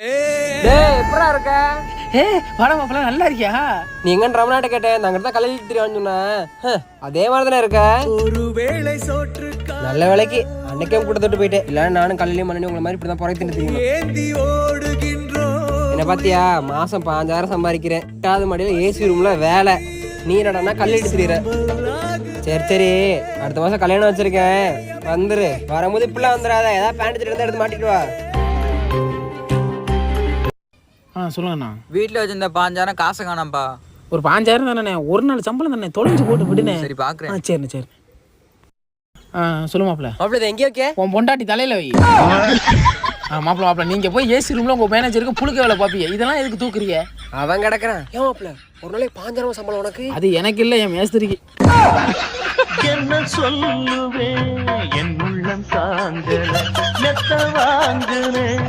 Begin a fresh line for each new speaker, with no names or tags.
எப்படா இருக்க?
வாடா மாப்பிள்ள, நல்லா இருக்கியா?
நீ எங்க ரமணாட்ட கேட்டேன், நாங்க தான் கல்யாணம் தெரியான்னு சொன்னேன். அதே மாதிரி தானே இருக்க. நல்ல வேலைக்கு அன்னைக்கே கூட தொட்டு போயிட்டேன். இல்ல நானும் கல்யாணம் பண்ணி உங்களை மாதிரி இப்படிதான் புறத்தின்னு தெரியும். என்ன பாத்தியா, மாசம் 5000 சம்பாதிக்கிறேன். 8வது மாடியில ஏசி ரூம்ல வேலை. நீ என்னடா கல்யாணம் தெரியுற. சரி சரி, அடுத்த மாசம் கல்யாணம் வச்சிருக்கேன், வந்துரு. வரும்போது இப்பெல்லாம் வந்துடாத, ஏதாவது பேண்ட் இருந்தா எடுத்து மாட்டிட்டு வா.
சொல்லுங்கண்ணா.
வீட்டில் வச்சிருந்த 5000 காசை காணாம்பா.
ஒரு 5000 தானே, ஒரு நாள் சம்பளம் தானே, தொலைஞ்சு போட்டு விடுனே.
சரி பாக்குறேன்.
சரிண்ணே சரி. சொல்லு மாப்பிள்ள.
மாப்பிள்ள எங்கே ஓகே?
உன் பொண்டாட்டி தலையில வை. மாப்பிள்ள மாப்பிள்ள, நீங்க போய் ஏசி ரூம்ல உங்க மேனேஜருக்கு புழுக்க வேலை பாப்பீங்க, இதெல்லாம் எதுக்கு தூக்குறீங்க?
அவன் கிடக்குறான். ஏன் மாப்பிள்ள, ஒரு நாளைக்கு 5000 சம்பளம் உனக்கு?
அது எனக்கு இல்ல, என் மேஸ்திரிக்கு.
என்ன சொல்லுவேன், என் உள்ளம் தாங்கல, மெத்த வாங்குனேன்.